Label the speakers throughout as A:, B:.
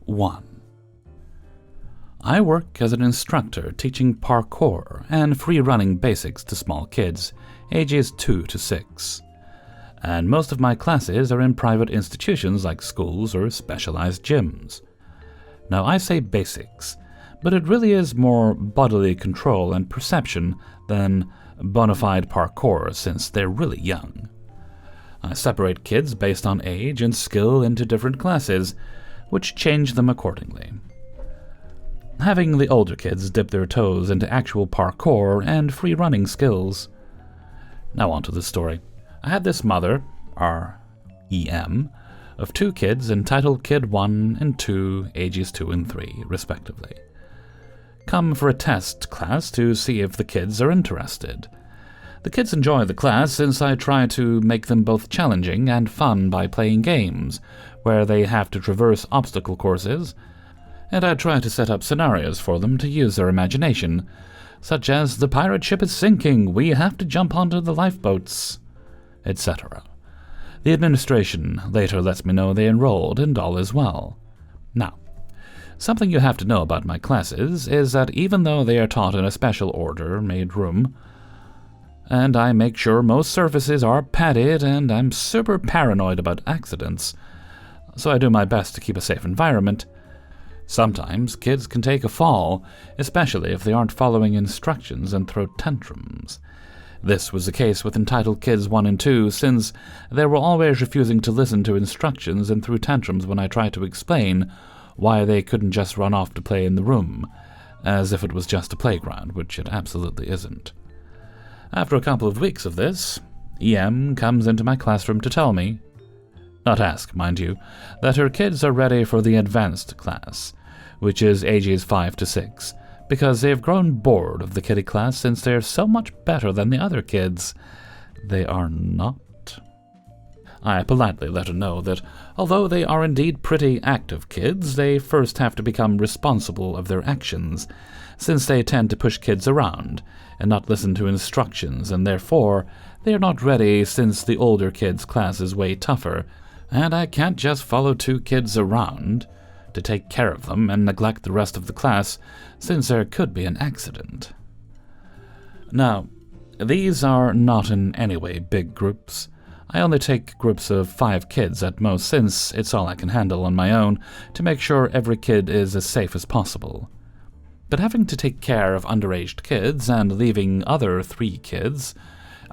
A: 1. I work as an instructor teaching parkour and free-running basics to small kids, ages 2 to 6. And most of my classes are in private institutions like schools or specialized gyms. Now, I say basics, but it really is more bodily control and perception than bona fide parkour since they're really young. I separate kids based on age and skill into different classes, which change them accordingly. Having the older kids dip their toes into actual parkour and free-running skills. Now on to the story. I had this mother, R.E.M., of 2 kids entitled Kid 1 and 2, ages 2 and 3, respectively. Come for a test class to see if the kids are interested. The kids enjoy the class since I try to make them both challenging and fun by playing games, where they have to traverse obstacle courses, and I try to set up scenarios for them to use their imagination, such as the pirate ship is sinking, we have to jump onto the lifeboats, etc. The administration later lets me know they enrolled and all is well. Now, something you have to know about my classes is that even though they are taught in a special order-made room, and I make sure most surfaces are padded and I'm super paranoid about accidents, so I do my best to keep a safe environment, sometimes kids can take a fall, especially if they aren't following instructions and throw tantrums. This was the case with entitled Kids 1 and 2, since they were always refusing to listen to instructions and threw tantrums when I tried to explain why they couldn't just run off to play in the room, as if it was just a playground, which it absolutely isn't. After a couple of weeks of this, EM comes into my classroom to tell me, not ask, mind you, that her kids are ready for the advanced class, which is ages 5 to 6, because they have grown bored of the kiddie class since they are so much better than the other kids. They are not. I politely let her know that, although they are indeed pretty active kids, they first have to become responsible of their actions, since they tend to push kids around and not listen to instructions, and therefore they are not ready since the older kids' class is way tougher, and I can't just follow 2 kids around to take care of them and neglect the rest of the class, since there could be an accident. Now, these are not in any way big groups. I only take groups of 5 kids at most, since it's all I can handle on my own to make sure every kid is as safe as possible. But having to take care of underage kids and leaving other 3 kids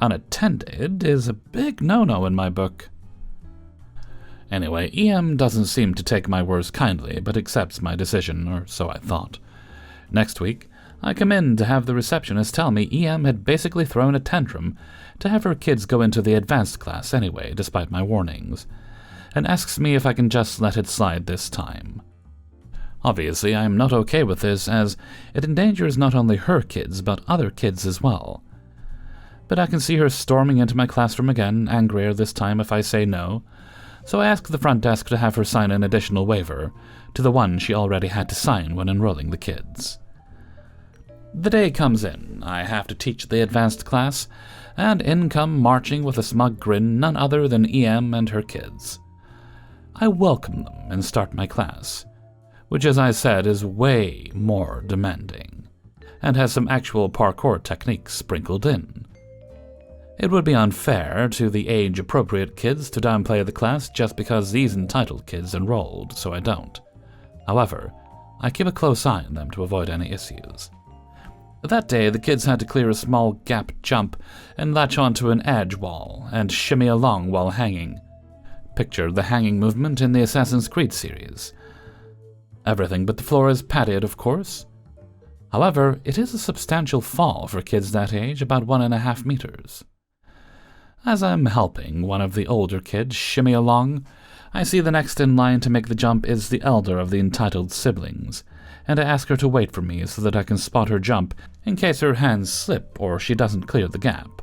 A: unattended is a big no-no in my book. Anyway, EM doesn't seem to take my words kindly, but accepts my decision, or so I thought. Next week, I come in to have the receptionist tell me EM had basically thrown a tantrum to have her kids go into the advanced class anyway, despite my warnings, and asks me if I can just let it slide this time. Obviously, I am not okay with this, as it endangers not only her kids, but other kids as well. But I can see her storming into my classroom again, angrier this time if I say no, so I ask the front desk to have her sign an additional waiver to the one she already had to sign when enrolling the kids. The day comes in. I have to teach the advanced class, and in come marching with a smug grin none other than EM and her kids. I welcome them and start my class, which, as I said, is way more demanding, and has some actual parkour techniques sprinkled in. It would be unfair to the age-appropriate kids to downplay the class just because these entitled kids enrolled, so I don't. However, I keep a close eye on them to avoid any issues. That day, the kids had to clear a small gap jump and latch onto an edge wall and shimmy along while hanging. Picture the hanging movement in the Assassin's Creed series. Everything but the floor is padded, of course. However, it is a substantial fall for kids that age, about 1.5 meters. As I'm helping one of the older kids shimmy along, I see the next in line to make the jump is the elder of the entitled siblings, and I ask her to wait for me so that I can spot her jump in case her hands slip or she doesn't clear the gap.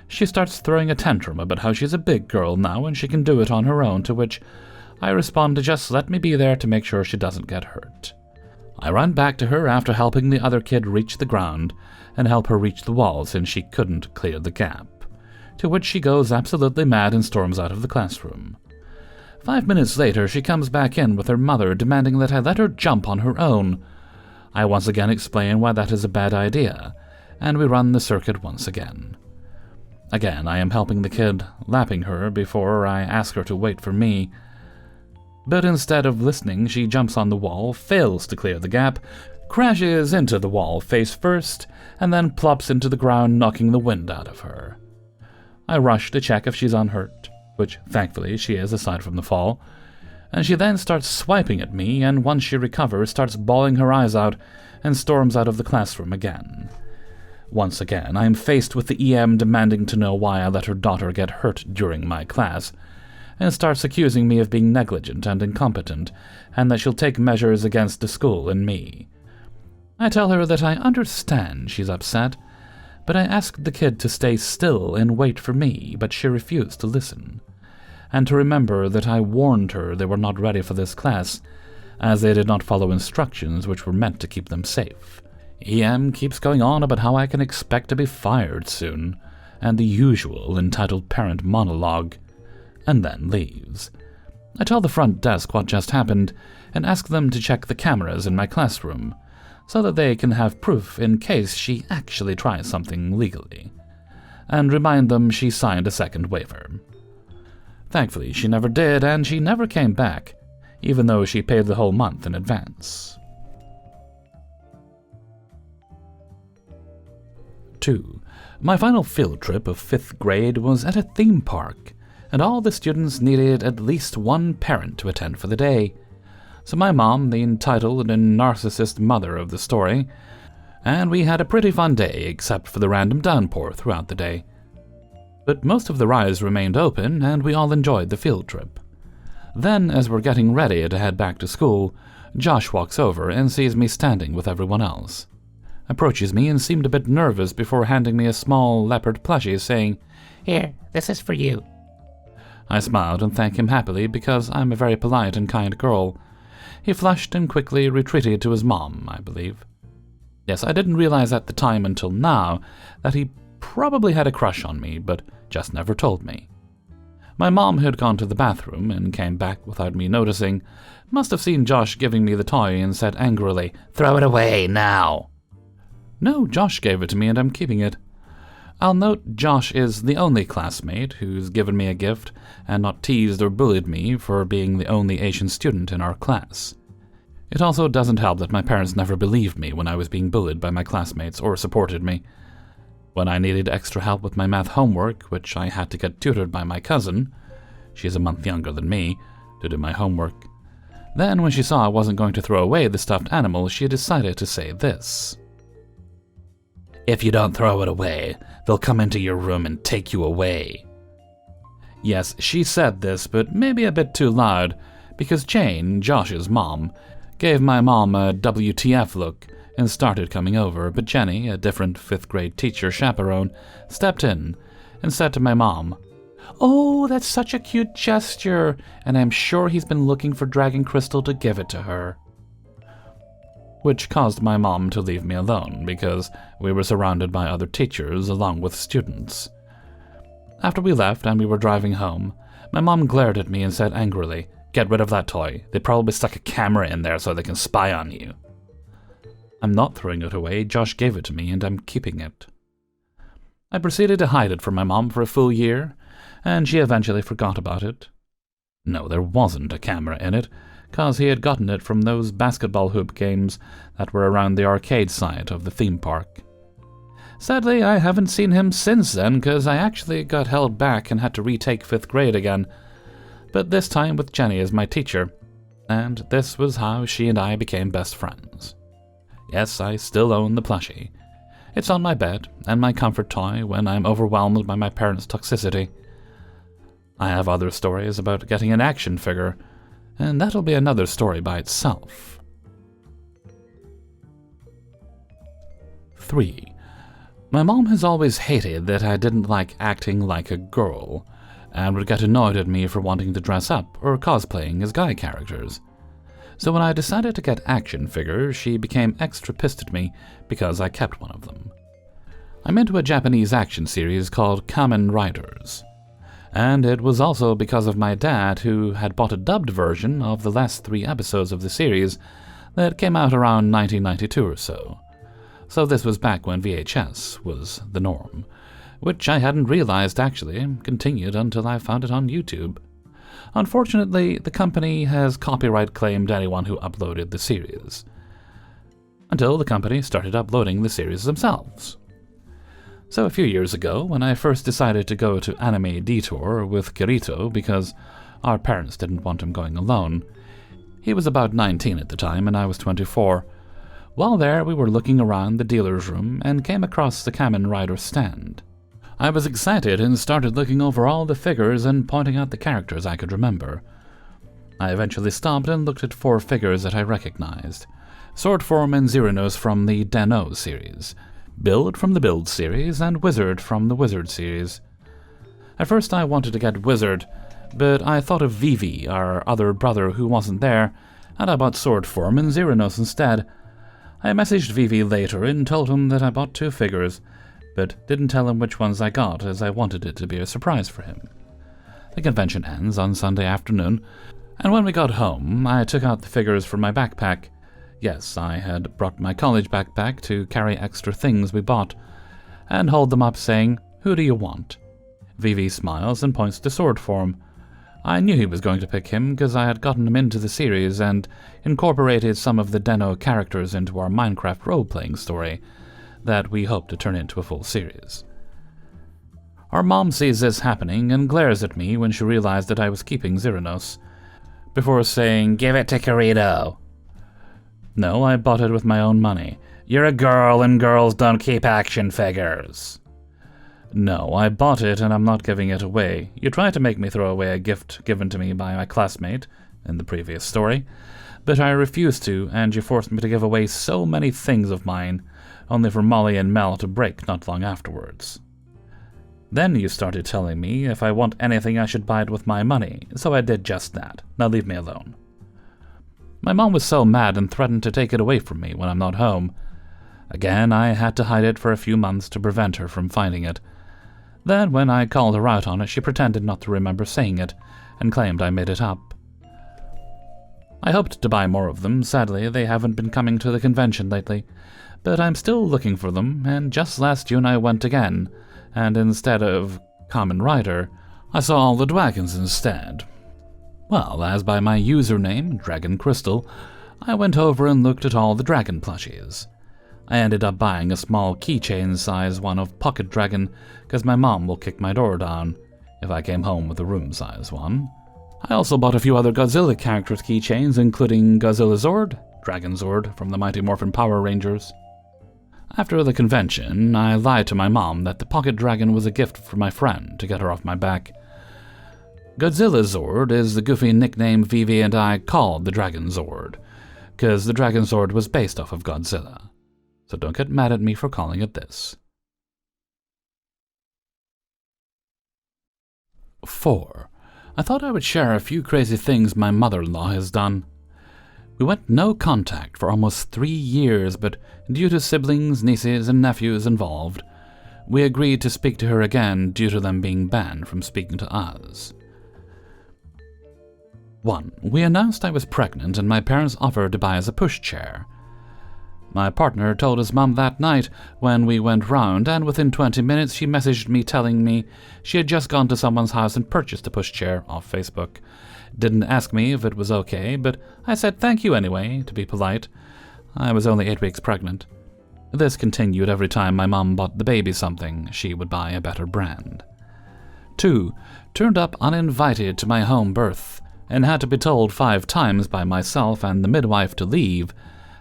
A: She starts throwing a tantrum about how she's a big girl now and she can do it on her own, to which I respond to just let me be there to make sure she doesn't get hurt. I run back to her after helping the other kid reach the ground and help her reach the wall since she couldn't clear the gap, to which she goes absolutely mad and storms out of the classroom. 5 minutes later, she comes back in with her mother demanding that I let her jump on her own. I once again explain why that is a bad idea, and we run the circuit once again. Again, I am helping the kid, lapping her before I ask her to wait for me. But instead of listening, she jumps on the wall, fails to clear the gap, crashes into the wall face first, and then plops into the ground, knocking the wind out of her. I rush to check if she's unhurt, which thankfully she is aside from the fall, and she then starts swiping at me, and once she recovers, starts bawling her eyes out and storms out of the classroom again. Once again, I am faced with the EM demanding to know why I let her daughter get hurt during my class, and starts accusing me of being negligent and incompetent, and that she'll take measures against the school and me. I tell her that I understand she's upset, but I ask the kid to stay still and wait for me, but she refused to listen, and to remember that I warned her they were not ready for this class, as they did not follow instructions which were meant to keep them safe. EM keeps going on about how I can expect to be fired soon, and the usual entitled parent monologue, and then leaves. I tell the front desk what just happened, and ask them to check the cameras in my classroom, so that they can have proof in case she actually tries something legally, and remind them she signed a second waiver. Thankfully, she never did, and she never came back, even though she paid the whole month in advance. 2. My final field trip of 5th grade was at a theme park, and all the students needed at least one parent to attend for the day. So my mom, the entitled and narcissist mother of the story, and we had a pretty fun day except for the random downpour throughout the day. But most of the rides remained open, and we all enjoyed the field trip. Then, as we're getting ready to head back to school, Josh walks over and sees me standing with everyone else. Approaches me and seemed a bit nervous before handing me a small leopard plushie, saying,
B: "Here, this is for you."
A: I smiled and thanked him happily because I'm a very polite and kind girl. He flushed and quickly retreated to his mom, I believe. Yes, I didn't realize at the time until now that he probably had a crush on me, but just never told me. My mom had gone to the bathroom and came back without me noticing, must have seen Josh giving me the toy and said angrily,
B: "Throw it away, now!"
A: No, Josh gave it to me and I'm keeping it. I'll note Josh is the only classmate who's given me a gift and not teased or bullied me for being the only Asian student in our class. It also doesn't help that my parents never believed me when I was being bullied by my classmates or supported me. When I needed extra help with my math homework, which I had to get tutored by my cousin, she's a month younger than me, to do my homework. Then when she saw I wasn't going to throw away the stuffed animal, she decided to say this.
B: "If you don't throw it away, they'll come into your room and take you away."
A: Yes, she said this, but maybe a bit too loud, because Jane, Josh's mom, gave my mom a WTF look and started coming over, but Jenny, a different 5th grade teacher chaperone, stepped in and said to my mom, "Oh, that's such a cute gesture, and I'm sure he's been looking for Dragon Crystal to give it to her." Which caused my mom to leave me alone, because we were surrounded by other teachers along with students. After we left and we were driving home, my mom glared at me and said angrily, "Get rid of that toy. They probably stuck a camera in there so they can spy on you." I'm not throwing it away. Josh gave it to me and I'm keeping it. I proceeded to hide it from my mom for a full year, and she eventually forgot about it. No, there wasn't a camera in it, cause he had gotten it from those basketball hoop games that were around the arcade side of the theme park. Sadly, I haven't seen him since then, cause I actually got held back and had to retake 5th grade again, but this time with Jenny as my teacher, and this was how she and I became best friends. Yes, I still own the plushie. It's on my bed, and my comfort toy when I'm overwhelmed by my parents' toxicity. I have other stories about getting an action figure, and that'll be another story by itself. 3. My mom has always hated that I didn't like acting like a girl, and would get annoyed at me for wanting to dress up or cosplaying as guy characters. So when I decided to get action figures, she became extra pissed at me because I kept one of them. I'm into a Japanese action series called Kamen Riders, And it was also because of my dad, who had bought a dubbed version of the last 3 episodes of the series that came out around 1992 or so. So this was back when VHS was the norm, which I hadn't realized actually continued until I found it on YouTube. Unfortunately, the company has copyright claimed anyone who uploaded the series, until the company started uploading the series themselves. So a few years ago, when I first decided to go to Anime Detour with Kirito because our parents didn't want him going alone, he was about 19 at the time and I was 24. While there, we were looking around the dealer's room and came across the Kamen Rider stand. I was excited and started looking over all the figures and pointing out the characters I could remember. I eventually stopped and looked at 4 figures that I recognized: Swordform and Xeranos from the Den-O series, Build from the Build series, and Wizard from the Wizard series. At first I wanted to get Wizard, but I thought of Vivi, our other brother who wasn't there, and I bought Swordform and Xeranos instead. I messaged Vivi later and told him that I bought 2 figures, but didn't tell him which ones I got, as I wanted it to be a surprise for him. The convention ends on Sunday afternoon, and when we got home, I took out the figures from my backpack. Yes, I had brought my college backpack to carry extra things we bought, and hold them up saying, "Who do you want?" Vivi smiles and points to Swordform. I knew he was going to pick him because I had gotten him into the series and incorporated some of the Den-O characters into our Minecraft role-playing story that we hope to turn into a full series. Our mom sees this happening and glares at me when she realized that I was keeping Xeranos, before saying, "Give it to Kirito." No, I bought it with my own money. "You're a girl and girls don't keep action figures." No, I bought it and I'm not giving it away. You tried to make me throw away a gift given to me by my classmate in the previous story, but I refused to, and you forced me to give away so many things of mine, only for Molly and Mel to break not long afterwards. Then you started telling me if I want anything I should buy it with my money, so I did just that. Now leave me alone. My mom was so mad and threatened to take it away from me when I'm not home. Again, I had to hide it for a few months to prevent her from finding it. Then, when I called her out on it, she pretended not to remember saying it, and claimed I made it up. I hoped to buy more of them. Sadly, they haven't been coming to the convention lately, but I'm still looking for them, and just last June I went again, and instead of Kamen Rider, I saw all the dragons instead. Well, as by my username, Dragon Crystal, I went over and looked at all the dragon plushies. I ended up buying a small keychain size one of Pocket Dragon because my mom will kick my door down if I came home with a room size one. I also bought a few other Godzilla characters keychains, including Godzilla Zord, Dragon Zord from the Mighty Morphin Power Rangers. After the convention, I lied to my mom that the Pocket Dragon was a gift from my friend to get her off my back. Godzilla Zord is the goofy nickname Vivi and I called the Dragon Zord, because the Dragon Zord was based off of Godzilla. So don't get mad at me for calling it this. 4. I thought I would share a few crazy things my mother-in-law has done. We went no contact for almost 3 years, but due to siblings, nieces, and nephews involved, we agreed to speak to her again due to them being banned from speaking to us. 1. We announced I was pregnant and my parents offered to buy us a pushchair. My partner told his mum that night when we went round, and within 20 minutes she messaged me telling me she had just gone to someone's house and purchased a pushchair off Facebook. Didn't ask me if it was okay, but I said thank you anyway, to be polite. I was only 8 weeks pregnant. This continued every time my mum bought the baby something. She would buy a better brand. 2. Turned up uninvited to my home birth, and had to be told 5 times by myself and the midwife to leave,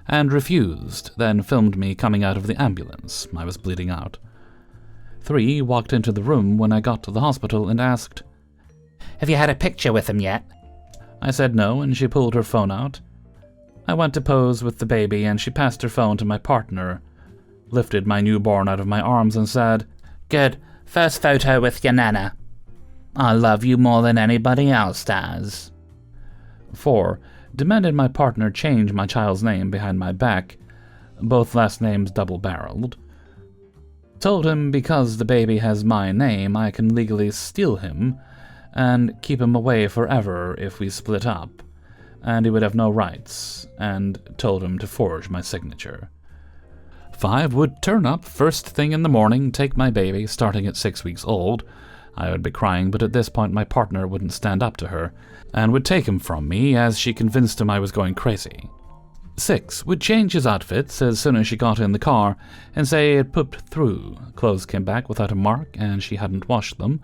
A: and refused, then filmed me coming out of the ambulance. I was bleeding out. 3. Walked into the room when I got to the hospital and asked, "Have you had a picture with him yet?" I said no, and she pulled her phone out. I went to pose with the baby, and she passed her phone to my partner, lifted my newborn out of my arms and said, "Good, first photo with your nana. I love you more than anybody else does." 4. Demanded my partner change my child's name behind my back, both last names double-barreled. Told him because the baby has my name, I can legally steal him, and keep him away forever if we split up, and he would have no rights, and told him to forge my signature. 5 would turn up first thing in the morning, take my baby, starting at 6 weeks old. I would be crying, but at this point my partner wouldn't stand up to her, and would take him from me as she convinced him I was going crazy. 6 would change his outfits as soon as she got in the car and say it pooped through. Clothes came back without a mark and she hadn't washed them.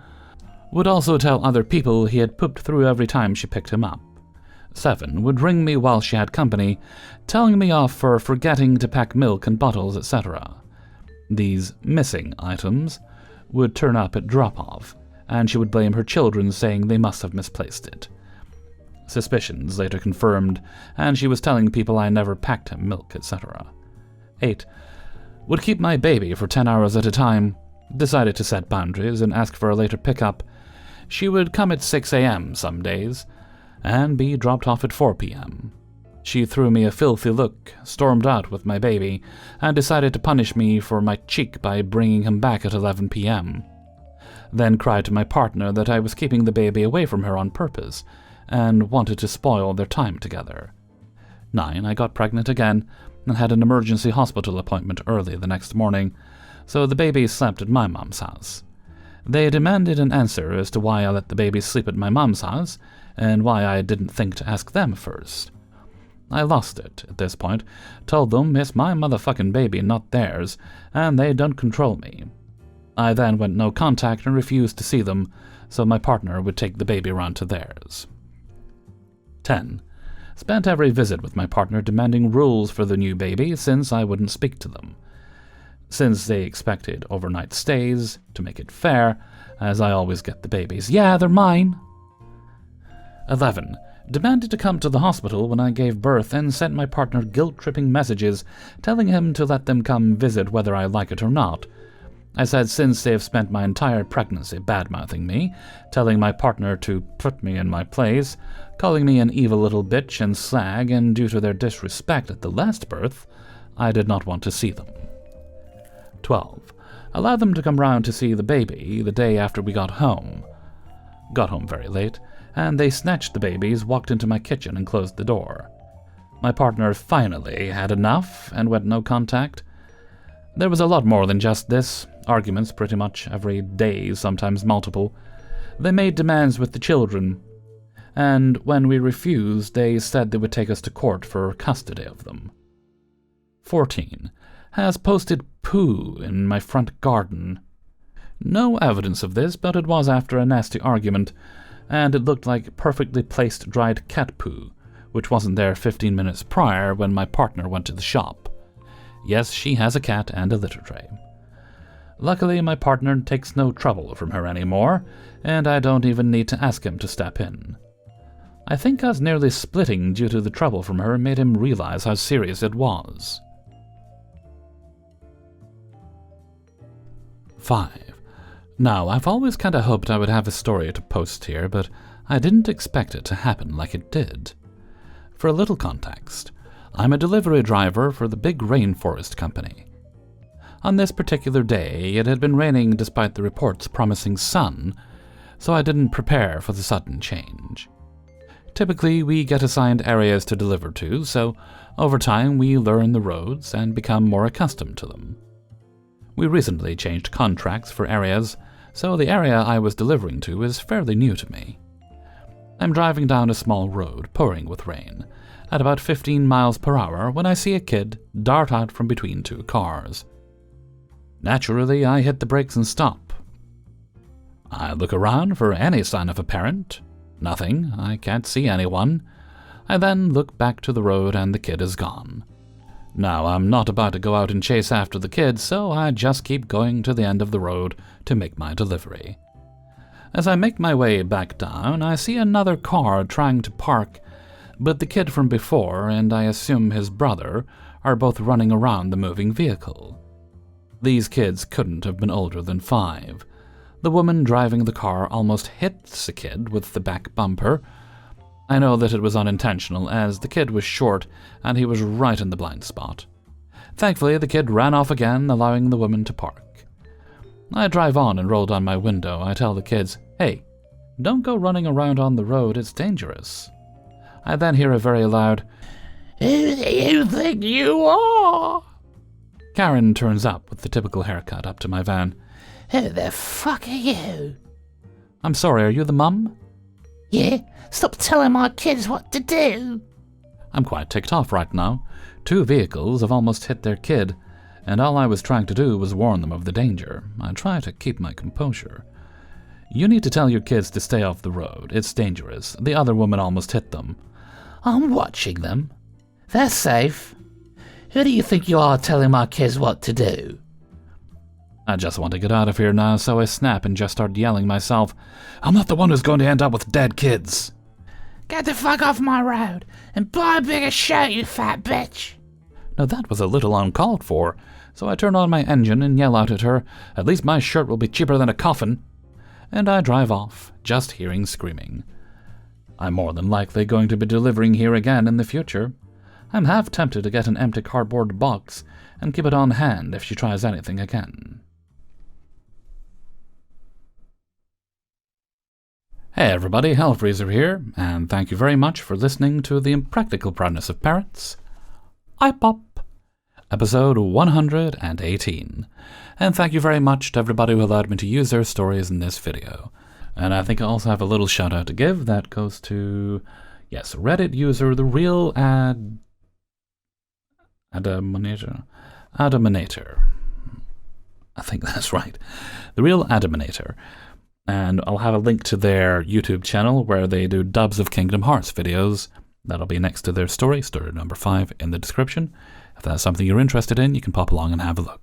A: Would also tell other people he had pooped through every time she picked him up. 7 would ring me while she had company, telling me off for forgetting to pack milk and bottles, etc. These missing items would turn up at drop-off, and she would blame her children, saying they must have misplaced it. Suspicions later confirmed, and she was telling people I never packed him milk, etc. 8 would keep my baby for 10 hours at a time, decided to set boundaries and ask for a later pickup. She would come at 6 a.m. some days, and be dropped off at 4 p.m. She threw me a filthy look, stormed out with my baby, and decided to punish me for my cheek by bringing him back at 11 p.m. Then cried to my partner that I was keeping the baby away from her on purpose, and wanted to spoil their time together. 9 I got pregnant again, and had an emergency hospital appointment early the next morning, so the baby slept at my mom's house. They demanded an answer as to why I let the baby sleep at my mom's house, and why I didn't think to ask them first. I lost it at this point, told them it's my motherfucking baby, not theirs, and they don't control me. I then went no contact and refused to see them, so my partner would take the baby round to theirs. 10 spent every visit with my partner demanding rules for the new baby since I wouldn't speak to them. Since they expected overnight stays, to make it fair, as I always get the babies. Yeah, they're mine. 11 demanded to come to the hospital when I gave birth and sent my partner guilt-tripping messages telling him to let them come visit whether I like it or not. I said since they've spent my entire pregnancy bad-mouthing me, telling my partner to put me in my place, calling me an evil little bitch and slag, and due to their disrespect at the last birth, I did not want to see them. 12 allowed them to come round to see the baby the day after we got home. Got home very late, and they snatched the babies, walked into my kitchen, and closed the door. My partner finally had enough and went no contact. There was a lot more than just this. Arguments pretty much every day, sometimes multiple. They made demands with the children, and when we refused, they said they would take us to court for custody of them. 14 has posted poo in my front garden. No evidence of this, but it was after a nasty argument, and it looked like perfectly placed dried cat poo, which wasn't there 15 minutes prior when my partner went to the shop. Yes, she has a cat and a litter tray. Luckily, my partner takes no trouble from her anymore, and I don't even need to ask him to step in. I think us nearly splitting due to the trouble from her made him realize how serious it was. 5 Now, I've always kinda hoped I would have a story to post here, but I didn't expect it to happen like it did. For a little context, I'm a delivery driver for the big rainforest company. On this particular day, it had been raining despite the reports promising sun, so I didn't prepare for the sudden change. Typically, we get assigned areas to deliver to, so over time we learn the roads and become more accustomed to them. We recently changed contracts for areas, so the area I was delivering to is fairly new to me. I'm driving down a small road, pouring with rain, at about 15 miles per hour when I see a kid dart out from between two cars. Naturally, I hit the brakes and stop. I look around for any sign of a parent. Nothing. I can't see anyone. I then look back to the road and the kid is gone. Now, I'm not about to go out and chase after the kid, so I just keep going to the end of the road to make my delivery. As I make my way back down, I see another car trying to park, but the kid from before and I assume his brother are both running around the moving vehicle. These kids couldn't have been older than 5. The woman driving the car almost hits the kid with the back bumper. I know that it was unintentional, as the kid was short and he was right in the blind spot. Thankfully, the kid ran off again, allowing the woman to park. I drive on and roll down my window. I tell the kids, "Hey, Don't go running around on the road, it's dangerous. I then hear a very loud, "Who do you think you are?" Karen turns up with the typical haircut up to my van. "Who the fuck are you?" "I'm sorry, are you the mum?" "Yeah, stop telling my kids what to do." I'm quite ticked off right now. 2 vehicles have almost hit their kid, and all I was trying to do was warn them of the danger. I try to keep my composure. "You need to tell your kids to stay off the road. It's dangerous. The other woman almost hit them." "I'm watching them. They're safe. Who do you think you are telling my kids what to do?" I just want to get out of here now, so I snap and just start yelling myself, "I'm not the one who's going to end up with dead kids." "Get the fuck off my road and buy a bigger shirt, you fat bitch." Now that was a little uncalled for, so I turn on my engine and yell out at her, "At least my shirt will be cheaper than a coffin." And I drive off, just hearing screaming. I'm more than likely going to be delivering here again in the future. I'm half tempted to get an empty cardboard box and keep it on hand if she tries anything again. Hey everybody, Hellfreezer here, and thank you very much for listening to The Impractical Proudness of Parrots, Ipop, episode 118. And thank you very much to everybody who allowed me to use their stories in this video. And I think I also have a little shout out to give that goes to, yes, Reddit user The Real Adaminator. I think that's right. The Real Adaminator. And I'll have a link to their YouTube channel where they do dubs of Kingdom Hearts videos. That'll be next to their story number 5 in the description. If that's something you're interested in, you can pop along and have a look.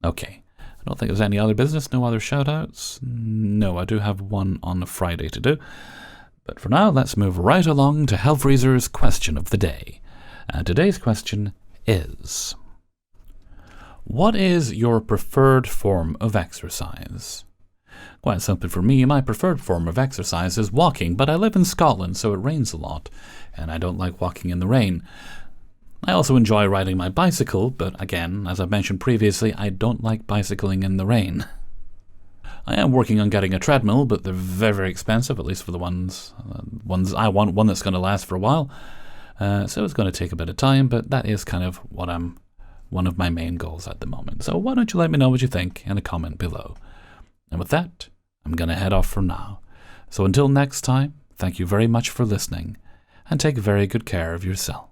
A: Okay, I don't think there's any other business, no other shout-outs. No, I do have one on a Friday to do. But for now, let's move right along to Hellfreezer's question of the day. And today's question is, what is your preferred form of exercise? Quite simply for me, my preferred form of exercise is walking, but I live in Scotland, so it rains a lot, and I don't like walking in the rain. I also enjoy riding my bicycle, but again, as I've mentioned previously, I don't like bicycling in the rain. I am working on getting a treadmill, but they're very, very expensive, at least for the ones I want, one that's going to last for a while. So it's going to take a bit of time, but that is kind of one of my main goals at the moment. So why don't you let me know what you think in a comment below. And with that, I'm going to head off for now. So until next time, thank you very much for listening, and take very good care of yourself.